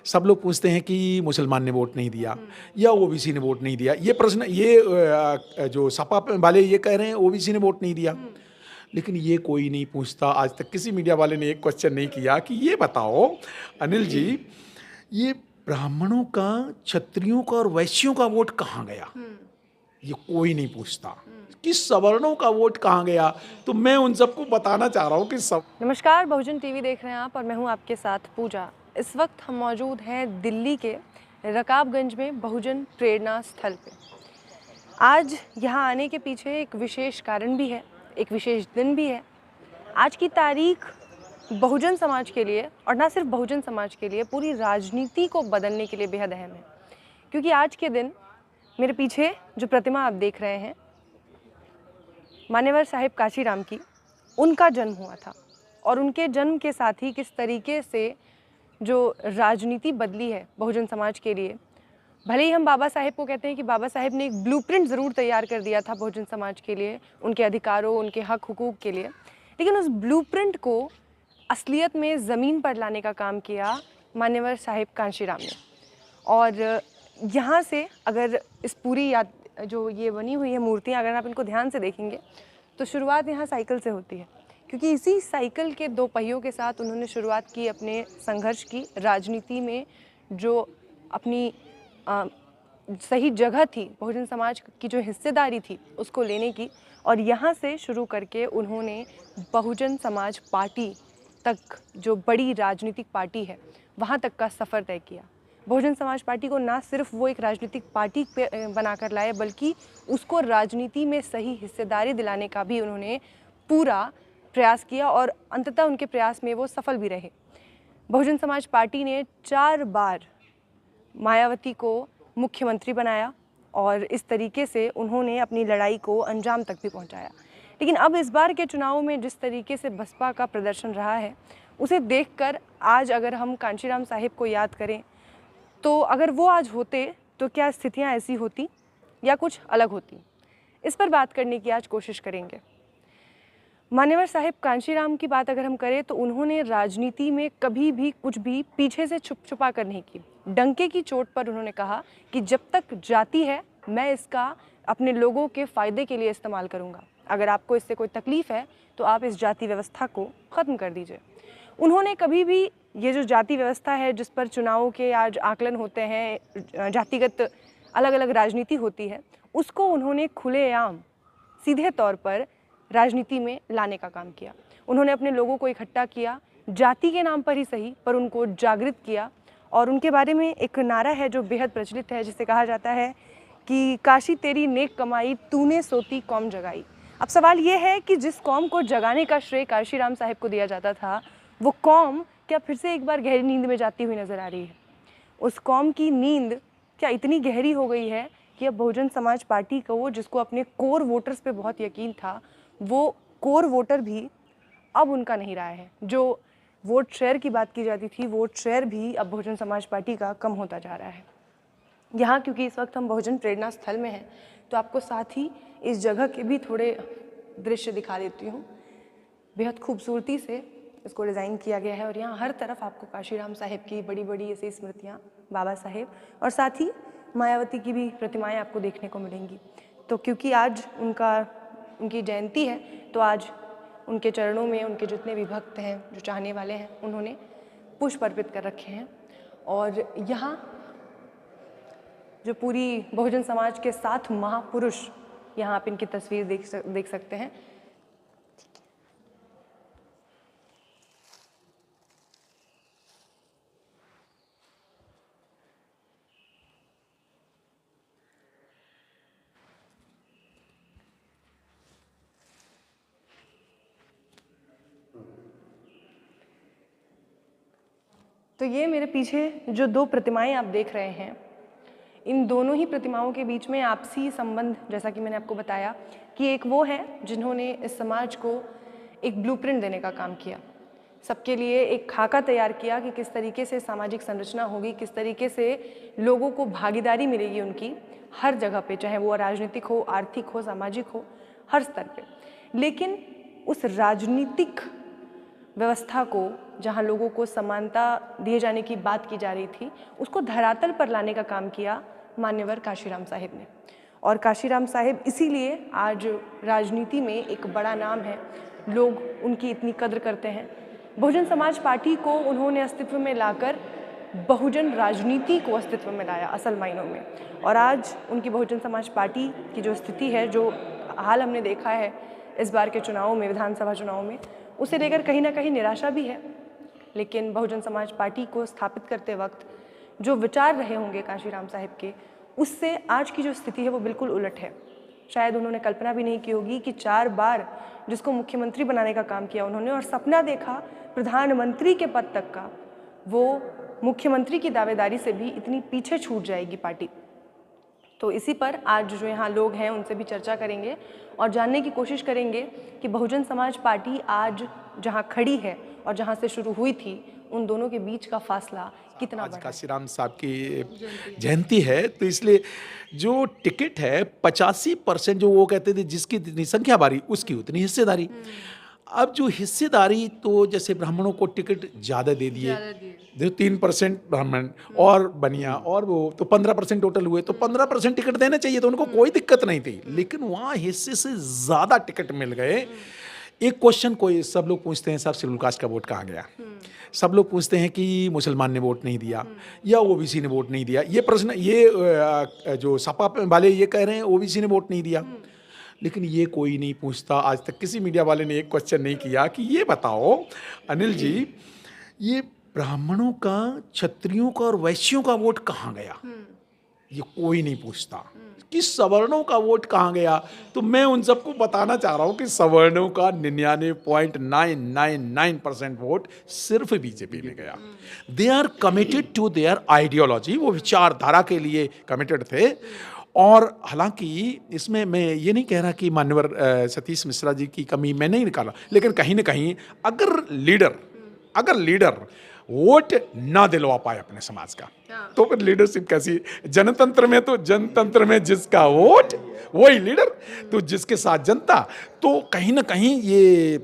सब लोग पूछते हैं कि मुसलमान ने वोट नहीं दिया या ओबीसी ने वोट नहीं दिया। ये प्रश्न जो सपा वाले ये कह रहे हैं ओबीसी ने वोट नहीं दिया। लेकिन ये कोई नहीं पूछता, आज तक किसी मीडिया वाले ने एक क्वेश्चन नहीं किया कि ये बताओ अनिल जी, ये ब्राह्मणों का, क्षत्रियों का और वैश्यों का वोट कहाँ गया? ये कोई नहीं पूछता कि सवर्णों का वोट कहाँ गया। तो मैं उन सबको बताना चाह रहा हूँ कि सब नमस्कार, बहुजन टीवी देख रहे हैं आप और मैं हूं आपके साथ पूजा। इस वक्त हम मौजूद हैं दिल्ली के रकाबगंज में बहुजन प्रेरणा स्थल पे। आज यहां आने के पीछे एक विशेष कारण भी है, एक विशेष दिन भी है। आज की तारीख बहुजन समाज के लिए और ना सिर्फ बहुजन समाज के लिए, पूरी राजनीति को बदलने के लिए बेहद अहम है। क्योंकि आज के दिन मेरे पीछे जो प्रतिमा आप देख रहे हैं, मान्यवर साहिब काशीराम की, उनका जन्म हुआ था। और उनके जन्म के साथ ही किस तरीके से जो राजनीति बदली है बहुजन समाज के लिए। भले ही हम बाबा साहेब को कहते हैं कि बाबा साहेब ने एक ब्लूप्रिंट ज़रूर तैयार कर दिया था बहुजन समाज के लिए, उनके अधिकारों, उनके हक हुकूक के लिए, लेकिन उस ब्लूप्रिंट को असलियत में ज़मीन पर लाने का काम किया मान्यवर साहिब कांशीराम ने। और यहाँ से अगर इस पूरी याद जो ये बनी हुई है मूर्तियाँ, अगर आप इनको ध्यान से देखेंगे तो शुरुआत यहाँ साइकिल से होती है। क्योंकि इसी साइकिल के दो पहियों के साथ उन्होंने शुरुआत की अपने संघर्ष की। राजनीति में जो अपनी सही जगह थी, बहुजन समाज की जो हिस्सेदारी थी, उसको लेने की। और यहाँ से शुरू करके उन्होंने बहुजन समाज पार्टी तक, जो बड़ी राजनीतिक पार्टी है, वहाँ तक का सफ़र तय किया। बहुजन समाज पार्टी को ना सिर्फ वो एक राजनीतिक पार्टी बनाकर लाए, बल्कि उसको राजनीति में सही हिस्सेदारी दिलाने का भी उन्होंने पूरा प्रयास किया और अंततः उनके प्रयास में वो सफल भी रहे। बहुजन समाज पार्टी ने 4 बार मायावती को मुख्यमंत्री बनाया और इस तरीके से उन्होंने अपनी लड़ाई को अंजाम तक भी पहुंचाया। लेकिन अब इस बार के चुनाव में जिस तरीके से बसपा का प्रदर्शन रहा है, उसे देखकर आज अगर हम कांशीराम साहिब को याद करें, तो अगर वो आज होते तो क्या स्थितियां ऐसी होती या कुछ अलग होती, इस पर बात करने की आज कोशिश करेंगे। मान्यवर साहिब कांशीराम की बात अगर हम करें तो उन्होंने राजनीति में कभी भी कुछ भी पीछे से छुप छुपा कर नहीं की। डंके की चोट पर उन्होंने कहा कि जब तक जाति है, मैं इसका अपने लोगों के फ़ायदे के लिए इस्तेमाल करूँगा। अगर आपको इससे कोई तकलीफ़ है तो आप इस जाति व्यवस्था को ख़त्म कर दीजिए। उन्होंने कभी भी ये जो जाति व्यवस्था है, जिस पर चुनावों के आज आकलन होते हैं, जातिगत अलग अलग राजनीति होती है, उसको उन्होंने खुलेआम सीधे तौर पर राजनीति में लाने का काम किया। उन्होंने अपने लोगों को इकट्ठा किया, जाति के नाम पर ही सही, पर उनको जागृत किया। और उनके बारे में एक नारा है जो बेहद प्रचलित है, जिसे कहा जाता है कि काशी तेरी नेक कमाई, तूने सोती कौम जगाई। अब सवाल ये है कि जिस कौम को जगाने का श्रेय काशीराम साहिब को दिया जाता था, वो कौम क्या फिर से एक बार गहरी नींद में जाती हुई नजर आ रही है? उस कौम की नींद क्या इतनी गहरी हो गई है कि अब बहुजन समाज पार्टी को, जिसको अपने कोर वोटर्स पे बहुत यकीन था, वो कोर वोटर भी अब उनका नहीं रहा है। जो वोट शेयर की बात की जाती थी, वोट शेयर भी अब बहुजन समाज पार्टी का कम होता जा रहा है। यहाँ क्योंकि इस वक्त हम बहुजन प्रेरणा स्थल में हैं, तो आपको साथ ही इस जगह के भी थोड़े दृश्य दिखा देती हूँ। बेहद खूबसूरती से इसको डिज़ाइन किया गया है और यहाँ हर तरफ आपको काशीराम साहिब की बड़ी बड़ी ऐसी स्मृतियाँ, बाबा साहेब और साथ ही मायावती की भी प्रतिमाएं आपको देखने को मिलेंगी। तो क्योंकि आज उनकी जयंती है, तो आज उनके चरणों में उनके जितने भी भक्त हैं, जो चाहने वाले हैं, उन्होंने पुष्प अर्पित कर रखे हैं। और यहाँ जो पूरी बहुजन समाज के 7 महापुरुष, यहाँ आप इनकी तस्वीर देख सकते हैं। तो ये मेरे पीछे जो 2 प्रतिमाएं आप देख रहे हैं, इन दोनों ही प्रतिमाओं के बीच में आपसी संबंध, जैसा कि मैंने आपको बताया कि एक वो है जिन्होंने इस समाज को एक ब्लूप्रिंट देने का काम किया, सबके लिए एक खाका तैयार किया कि किस तरीके से सामाजिक संरचना होगी, किस तरीके से लोगों को भागीदारी मिलेगी उनकी हर जगह पे, चाहे वो राजनीतिक हो, आर्थिक हो, सामाजिक हो, हर स्तर पे। लेकिन उस राजनीतिक व्यवस्था को, जहां लोगों को समानता दिए जाने की बात की जा रही थी, उसको धरातल पर लाने का काम किया मान्यवर काशीराम साहिब ने। और काशीराम साहिब इसीलिए आज राजनीति में एक बड़ा नाम है, लोग उनकी इतनी कद्र करते हैं। बहुजन समाज पार्टी को उन्होंने अस्तित्व में लाकर बहुजन राजनीति को अस्तित्व में लाया असल मायनों में। और आज उनकी बहुजन समाज पार्टी की जो स्थिति है, जो हाल हमने देखा है इस बार के चुनावों में, विधानसभा चुनावों में, उसे लेकर कहीं ना कहीं निराशा भी है। लेकिन बहुजन समाज पार्टी को स्थापित करते वक्त जो विचार रहे होंगे काशीराम साहिब के, उससे आज की जो स्थिति है वो बिल्कुल उलट है। शायद उन्होंने कल्पना भी नहीं की होगी कि 4 बार जिसको मुख्यमंत्री बनाने का काम किया उन्होंने, और सपना देखा प्रधानमंत्री के पद तक का, वो मुख्यमंत्री की दावेदारी से भी इतनी पीछे छूट जाएगी पार्टी। तो इसी पर आज जो यहाँ लोग हैं उनसे भी चर्चा करेंगे और जानने की कोशिश करेंगे कि बहुजन समाज पार्टी आज जहाँ खड़ी है और जहाँ से शुरू हुई थी, उन दोनों के बीच का फासला कितना आज बड़ा है। काशीराम साहब की जयंती है, तो इसलिए जो टिकट है 85% जो वो कहते थे जिसकी जितनी संख्या बारी उसकी उतनी हिस्सेदारी। अब जो हिस्सेदारी, तो जैसे ब्राह्मणों को टिकट ज़्यादा दे दिए, जो 3% ब्राह्मण और बनिया, और वो तो 15% टोटल हुए, तो 15% टिकट देना चाहिए, तो उनको कोई दिक्कत नहीं थी। लेकिन वहाँ हिस्से से ज़्यादा टिकट मिल गए। एक क्वेश्चन कोई सब लोग पूछते हैं, साहब शेड्यूल कास्ट का वोट कहाँ गया? सब लोग पूछते हैं कि मुसलमान ने वोट नहीं दिया या ओबीसी ने वोट नहीं दिया। ये प्रश्न ये जो सपा वाले ये कह रहे हैं ओबीसी ने वोट नहीं दिया, लेकिन ये कोई नहीं पूछता। आज तक किसी मीडिया वाले ने एक क्वेश्चन नहीं किया कि ये बताओ अनिल जी, ये ब्राह्मणों का, क्षत्रियों का और वैश्यों का वोट कहाँ गया? ये कोई नहीं पूछता कि सवर्णों का वोट कहाँ गया। तो मैं उन सबको बताना चाह रहा हूँ कि सवर्णों का 99.999% वोट सिर्फ बीजेपी में गया। They are committed to their ideology, वो विचारधारा के लिए कमिटेड थे। और हालांकि इसमें मैं ये नहीं कह रहा कि मान्यवर सतीश मिश्रा जी की कमी मैं नहीं निकाला, लेकिन कहीं ना कहीं अगर लीडर वोट ना दिलवा पाए अपने समाज का, तो फिर लीडरशिप कैसी? जनतंत्र में जिसका वोट वही लीडर, तो जिसके साथ जनता, तो कहीं ना कहीं ये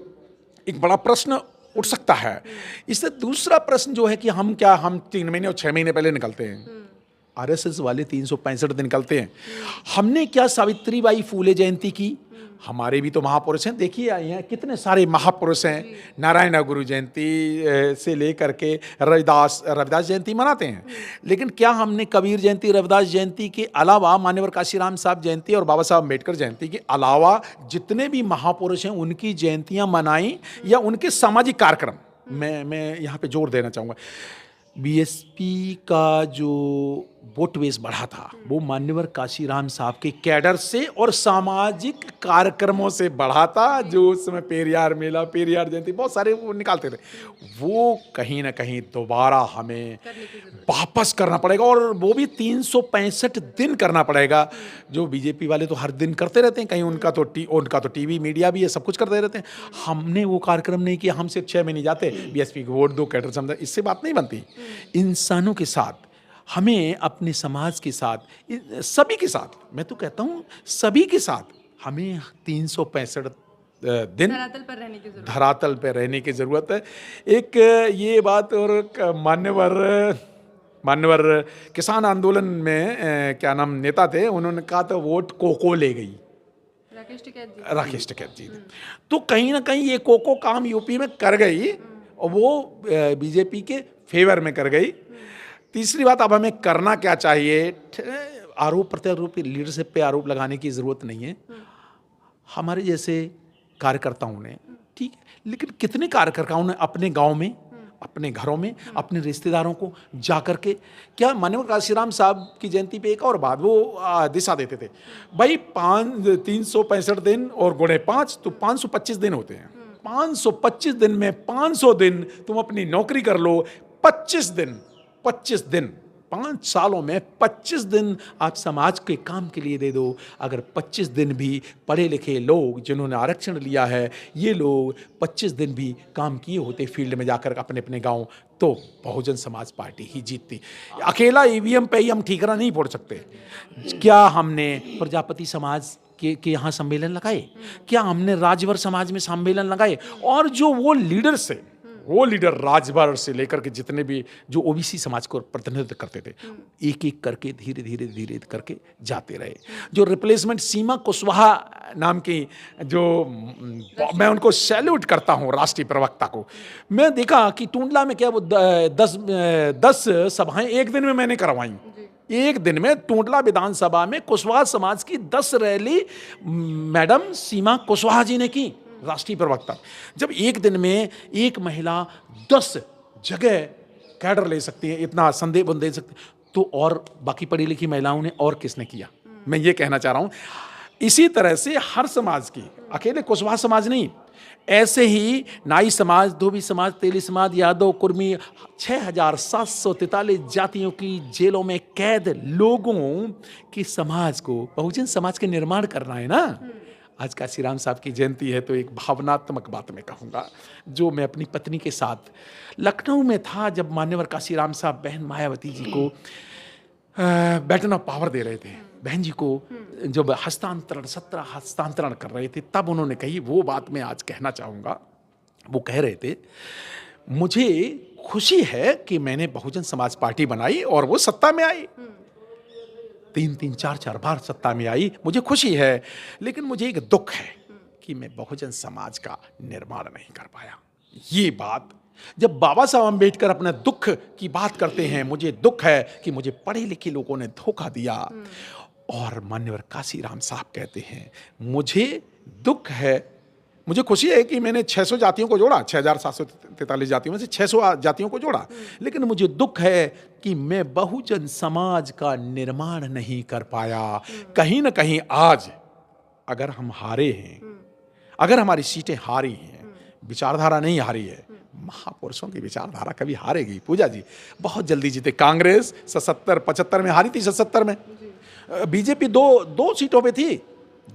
एक बड़ा प्रश्न उठ सकता है। इससे दूसरा प्रश्न जो है कि हम 3 महीने और 6 महीने पहले निकलते हैं, आरएसएस वाले 365 दिन निकलते हैं। हमने क्या सावित्रीबाई फूले जयंती की? हमारे भी तो महापुरुष हैं, देखिए यहाँ कितने सारे महापुरुष हैं। नारायण गुरु जयंती से लेकर के रविदास जयंती मनाते हैं। लेकिन क्या हमने कबीर जयंती, रविदास जयंती के अलावा, मान्यवर काशीराम साहब जयंती और बाबा साहब अम्बेडकर जयंती के अलावा जितने भी महापुरुष हैं उनकी जयंतियाँ मनाई, या उनके सामाजिक कार्यक्रम? मैं यहाँ पे जोर देना चाहूँगा, बीएसपी का जो वोट बेस बढ़ा था वो मान्यवर काशीराम साहब के कैडर से और सामाजिक कार्यक्रमों से बढ़ा था। जो उस समय पेरियार मेला, पेरियार जयंती, बहुत सारे वो निकालते थे, वो कहीं ना कहीं दोबारा हमें वापस करना पड़ेगा, और वो भी 365 दिन करना पड़ेगा। जो बीजेपी वाले तो हर दिन करते रहते हैं, कहीं उनका तो टीवी मीडिया भी है, सब कुछ करते रहते हैं। हमने वो कार्यक्रम नहीं किया, हम सिर्फ 6 महीने जाते, बीएसपी को वोट दो, कैडर समझा, इससे बात नहीं बनती। इंसानों के साथ हमें, अपने समाज के साथ, सभी के साथ, मैं तो कहता हूँ सभी के साथ, हमें 365 दिन धरातल पर रहने की जरूरत है। एक ये बात, और मान्यवर किसान आंदोलन में क्या नाम नेता थे, उन्होंने कहा था वोट कोको ले गई, राकेश टिकैत जी। तो कहीं ना कहीं ये कोको काम यूपी में कर गई, और वो बीजेपी के फेवर में कर गई। तीसरी बात, अब हमें करना क्या चाहिए? आरोप प्रत्यारोप, लीडरशिप पे आरोप लगाने की ज़रूरत नहीं है। हमारे जैसे कार्यकर्ताओं ने, ठीक है, लेकिन कितने कार्यकर्ताओं ने अपने गांव में, अपने घरों में, अपने रिश्तेदारों को जा कर के, क्या मान्यवर काशीराम साहब की जयंती पे एक और बात वो दिशा देते थे, भाई 365 दिन और गुणे 5 तो 525 दिन होते हैं। 525 दिन में 500 दिन तुम अपनी नौकरी कर लो, 25 दिन 5 सालों में 25 दिन आप समाज के काम के लिए दे दो। अगर 25 दिन भी पढ़े लिखे लोग जिन्होंने आरक्षण लिया है, ये लोग 25 दिन भी काम किए होते फील्ड में जाकर अपने अपने गांव, तो बहुजन समाज पार्टी ही जीतती। अकेला ईवीएम पे ही हम ठीकरा नहीं फोड़ सकते। क्या हमने प्रजापति समाज के यहाँ सम्मेलन लगाए? क्या हमने राजवर समाज में सम्मेलन लगाए? और जो वो लीडर्स है, वो लीडर राजभर से लेकर के जितने भी जो ओबीसी समाज को प्रतिनिधित्व करते थे, एक एक करके धीरे धीरे धीरे करके जाते रहे। जो रिप्लेसमेंट सीमा कुशवाहा नाम की, जो मैं उनको सैल्यूट करता हूँ राष्ट्रीय प्रवक्ता को, मैं देखा कि टूंडला में क्या वो 10 सभाएं एक दिन में मैंने करवाई। एक दिन में टूंडला विधानसभा में कुशवाहा समाज की 10 रैली मैडम सीमा कुशवाहा जी ने की, राष्ट्रीय प्रवक्ता। जब एक दिन में एक महिला 10 जगह कैडर ले सकती है, इतना संदेह बंद दे सकती है, तो और बाकी पढ़ी लिखी महिलाओं ने और किसने किया? मैं ये कहना चाह रहा हूं, इसी तरह से हर समाज की, अकेले कुशवाहा समाज नहीं, ऐसे ही नाई समाज, धोबी समाज, तेली समाज, यादव, कुर्मी, 6743 जातियों की जेलों में कैद लोगों की समाज को, बहुजन समाज के निर्माण करना है ना। आज काशीराम साहब की जयंती है, तो एक भावनात्मक बात मैं कहूँगा, जो मैं अपनी पत्नी के साथ लखनऊ में था जब मान्यवर काशीराम साहब बहन मायावती जी को बैटन ऑफ पावर दे रहे थे, बहन जी को जब हस्तांतरण 17 हस्तांतरण कर रहे थे, तब उन्होंने कही वो बात मैं आज कहना चाहूँगा। वो कह रहे थे, मुझे खुशी है कि मैंने बहुजन समाज पार्टी बनाई और वो सत्ता में आई, 3-3, 4-4 बार सत्ता में आई, मुझे खुशी है, लेकिन मुझे एक दुख है कि मैं बहुजन समाज का निर्माण नहीं कर पाया। ये बात जब बाबा साहब अम्बेडकर अपने दुख की बात करते हैं, मुझे दुख है कि मुझे पढ़े लिखे लोगों ने धोखा दिया, और मान्यवर काशीराम साहब कहते हैं, मुझे दुख है, मुझे खुशी है कि मैंने 600 जातियों को जोड़ा, 6743 जातियों में से 600 जातियों को जोड़ा, लेकिन मुझे दुख है कि मैं बहुजन समाज का निर्माण नहीं कर पाया। कहीं ना कहीं आज अगर हम हारे हैं, अगर हमारी सीटें हारी हैं, विचारधारा नहीं हारी है, महापुरुषों की विचारधारा कभी हारेगी? पूजा जी बहुत जल्दी जीते, कांग्रेस 77-75 में हारी थी, 77 में बीजेपी दो सीटों पे थी,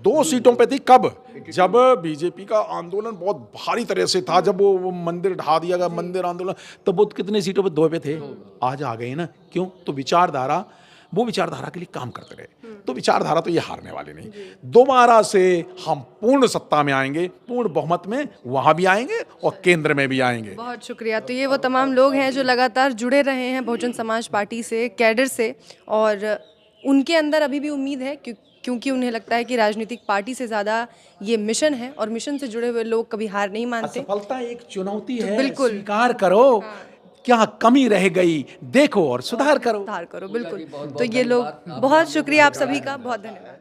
2 सीटों पे थी। कब? जब बीजेपी का आंदोलन बहुत भारी तरह से था, जब वो मंदिर ढा दिया गया, मंदिर आंदोलन, तब वो कितने सीटों पे? 2 पे थे। आज आ गए ना, क्यों? तो विचारधारा, वो विचारधारा के लिए काम करते रहे, तो विचारधारा तो ये हारने वाली नहीं। दोबारा से हम पूर्ण सत्ता में आएंगे, पूर्ण बहुमत में वहां भी आएंगे और केंद्र में भी आएंगे। बहुत शुक्रिया। तो ये वो तमाम लोग हैं जो लगातार जुड़े रहे हैं बहुजन समाज पार्टी से, कैडर से, और उनके अंदर अभी भी उम्मीद है, क्योंकि उन्हें लगता है कि राजनीतिक पार्टी से ज़्यादा ये मिशन है, और मिशन से जुड़े हुए लोग कभी हार नहीं मानते। असफलता एक चुनौती तो है, बिल्कुल स्वीकार करो। क्या कमी रह गई देखो और सुधार करो। बिल्कुल। तो ये लोग, बहुत शुक्रिया आप सभी का, बहुत धन्यवाद।